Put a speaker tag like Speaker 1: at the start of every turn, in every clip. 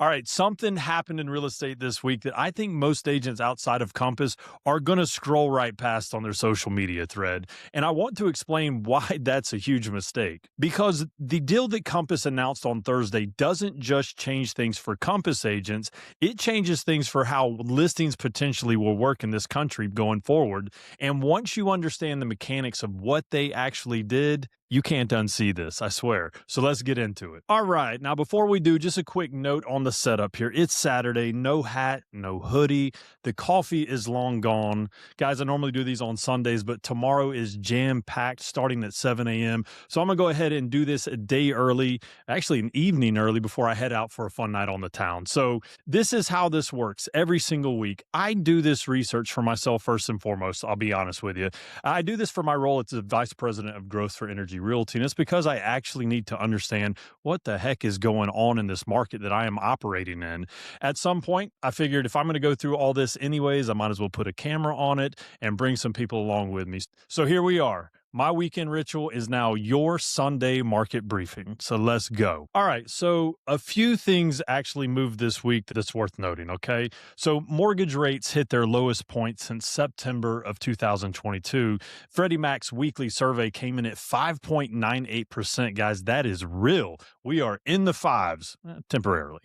Speaker 1: All right, something happened in real estate this week that I think most agents outside of Compass are going to scroll right past on their social media thread. And I want to explain why that's a huge mistake. Because the deal that Compass announced on Thursday doesn't just change things for Compass agents, it changes things for how listings potentially will work in this country going forward. And once you understand the mechanics of what they actually did, you can't unsee this, I swear. So let's get into it. All right. Now, before we do, just a quick note on the setup here. It's Saturday, no hat, no hoodie. The coffee is long gone. Guys, I normally do these on Sundays, but tomorrow is jam packed starting at 7 a.m. So I'm going to go ahead and do this a day early, actually an evening early before I head out for a fun night on the town. So this is how this works every single week. I do this research for myself first and foremost. I'll be honest with you. I do this for my role as the Vice President of Growth for Energy Realty, and it's because I actually need to understand what the heck is going on in this market that I am operating in. At some point, I figured if I'm going to go through all this anyways, I might as well put a camera on it and bring some people along with me. So here we are. My weekend ritual is now your Sunday market briefing. So let's go. All right. So a few things actually moved this week that's worth noting. Okay. So mortgage rates hit their lowest point since September of 2022. Freddie Mac's weekly survey came in at 5.98%. Guys, that is real. We are in the fives temporarily.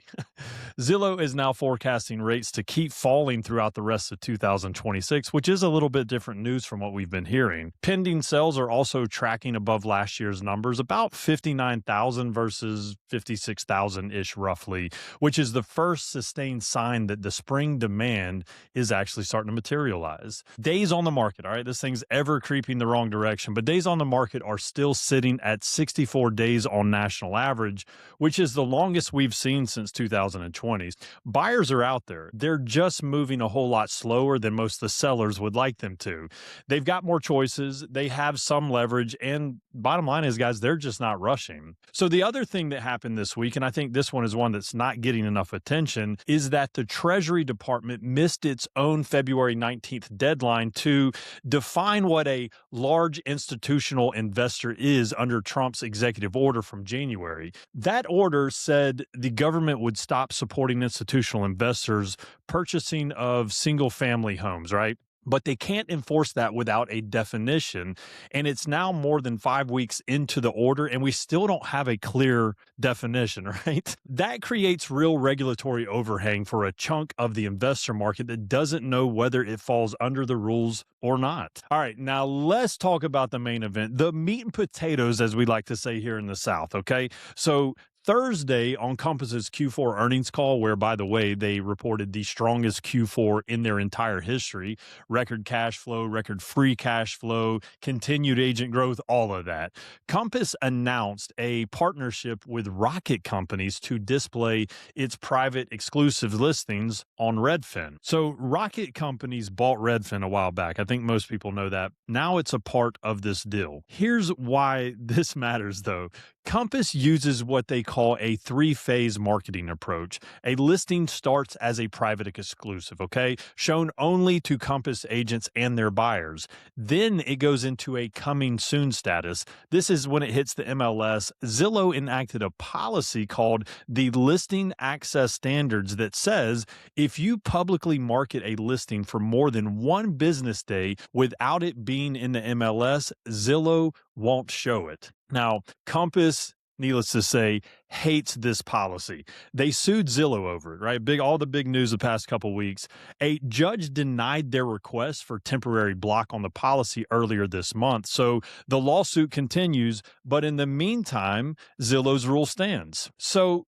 Speaker 1: Zillow is now forecasting rates to keep falling throughout the rest of 2026, which is a little bit different news from what we've been hearing. Pending sales are also tracking above last year's numbers, about 59,000 versus 56,000-ish roughly, which is the first sustained sign that the spring demand is actually starting to materialize. Days on the market, all right, this thing's ever creeping the wrong direction, but days on the market are still sitting at 64 days on national average, which is the longest we've seen since 2020. Buyers are out there. They're just moving a whole lot slower than most of the sellers would like them to. They've got more choices. They have some leverage, and bottom line is, guys, they're just not rushing. So the other thing that happened this week, and I think this one is one that's not getting enough attention, is that the Treasury Department missed its own February 19th deadline to define what a large institutional investor is under Trump's executive order from January. That order said the government would stop supporting institutional investors purchasing of single-family homes, right? But they can't enforce that without a definition. And it's now more than 5 weeks into the order, and we still don't have a clear definition, right? That creates real regulatory overhang for a chunk of the investor market that doesn't know whether it falls under the rules or not. All right, now let's talk about the main event, the meat and potatoes, as we like to say here in the South, okay? So Thursday on Compass's Q4 earnings call, where, by the way, they reported the strongest Q4 in their entire history, record cash flow, record free cash flow, continued agent growth, all of that. Compass announced a partnership with Rocket Companies to display its private exclusive listings on Redfin. So Rocket Companies bought Redfin a while back. I think most people know that. Now it's a part of this deal. Here's why this matters, though. Compass uses what they call a three-phase marketing approach. A listing starts as a private exclusive, okay, shown only to Compass agents and their buyers. Then it goes into a coming soon status. This is when it hits the MLS. Zillow enacted a policy called the Listing Access Standards that says if you publicly market a listing for more than one business day without it being in the MLS, Zillow won't show it. Now, Compass, needless to say, hates this policy. They sued Zillow over it, right? All the big news the past couple of weeks. A judge denied their request for temporary block on the policy earlier this month. So the lawsuit continues, but in the meantime, Zillow's rule stands. So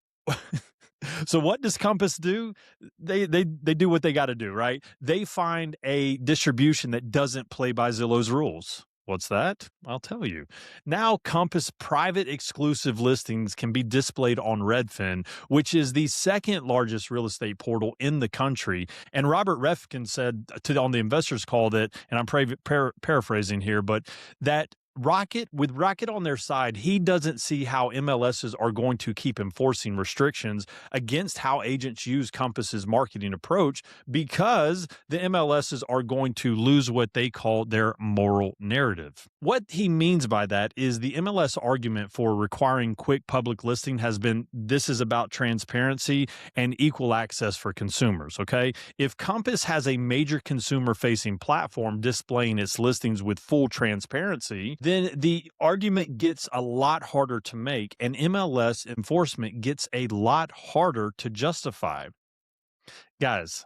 Speaker 1: what does Compass do? They do what they got to do, right? They find a distribution that doesn't play by Zillow's rules. What's that? I'll tell you. Now, Compass private exclusive listings can be displayed on Redfin, which is the second largest real estate portal in the country. And Robert Redfin said on the investors call that, and I'm paraphrasing here, but that Rocket on their side, he doesn't see how MLSs are going to keep enforcing restrictions against how agents use Compass's marketing approach because the MLSs are going to lose what they call their moral narrative. What he means by that is the MLS argument for requiring quick public listing has been this is about transparency and equal access for consumers. Okay. If Compass has a major consumer facing platform displaying its listings with full transparency, then the argument gets a lot harder to make, and MLS enforcement gets a lot harder to justify. Guys,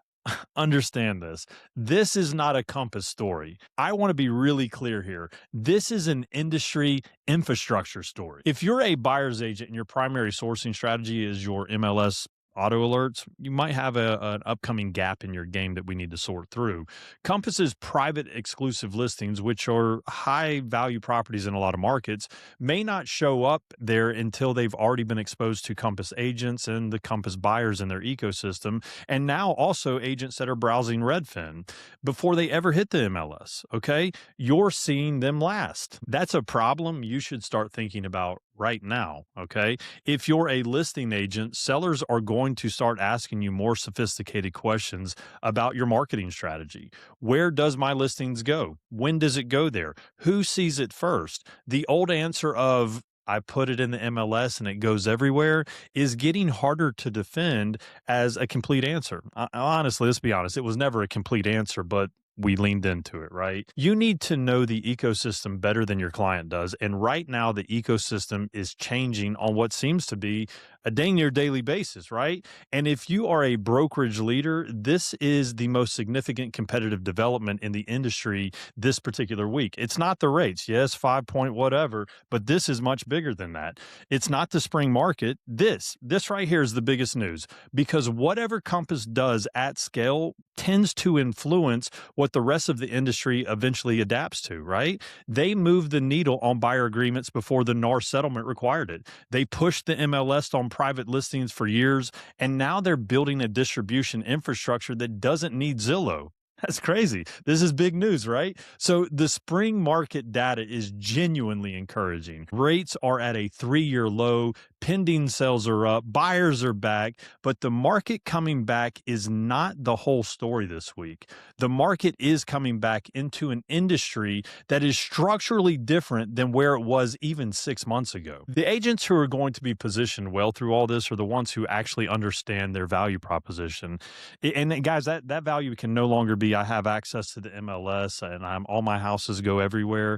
Speaker 1: understand this. This is not a Compass story. I want to be really clear here. This is an industry infrastructure story. If you're a buyer's agent and your primary sourcing strategy is your MLS auto alerts, you might have an upcoming gap in your game that we need to sort through. Compass's private exclusive listings, which are high value properties in a lot of markets, may not show up there until they've already been exposed to Compass agents and the Compass buyers in their ecosystem, and now also agents that are browsing Redfin before they ever hit the MLS. Okay, you're seeing them last. That's a problem you should start thinking about right now. Okay, if you're a listing agent, sellers are going to start asking you more sophisticated questions about your marketing strategy. Where does my listings go? When does it go there? Who sees it first? The old answer of I put it in the MLS and it goes everywhere is getting harder to defend as a complete answer. Honestly, let's be honest, it was never a complete answer, but we leaned into it, right? You need to know the ecosystem better than your client does. And right now, the ecosystem is changing on what seems to be a dang near daily basis, right? And if you are a brokerage leader, this is the most significant competitive development in the industry this particular week. It's not the rates. Yes, 5 point whatever, but this is much bigger than that. It's not the spring market. This right here is the biggest news because whatever Compass does at scale tends to influence what the rest of the industry eventually adapts to, right? They moved the needle on buyer agreements before the NAR settlement required it. They pushed the MLS on private listings for years, and now they're building a distribution infrastructure that doesn't need Zillow. That's crazy. This is big news, right? So the spring market data is genuinely encouraging. Rates are at a 3-year low. Pending sales are up. Buyers are back. But the market coming back is not the whole story this week. The market is coming back into an industry that is structurally different than where it was even 6 months ago. The agents who are going to be positioned well through all this are the ones who actually understand their value proposition. And guys, that value can no longer be I have access to the MLS and all my houses go everywhere.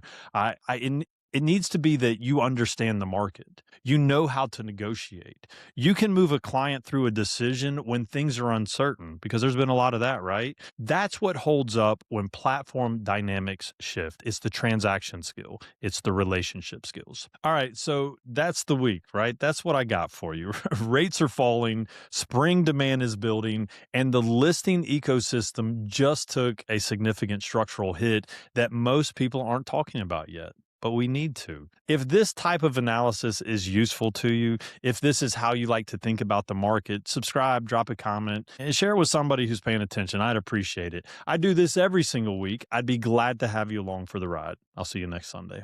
Speaker 1: It needs to be that you understand the market. You know how to negotiate. You can move a client through a decision when things are uncertain because there's been a lot of that, right? That's what holds up when platform dynamics shift. It's the transaction skill. It's the relationship skills. All right. So that's the week, right? That's what I got for you. Rates are falling. Spring demand is building and the listing ecosystem just took a significant structural hit that most people aren't talking about yet. But we need to. If this type of analysis is useful to you, if this is how you like to think about the market, subscribe, drop a comment, and share it with somebody who's paying attention. I'd appreciate it. I do this every single week. I'd be glad to have you along for the ride. I'll see you next Sunday.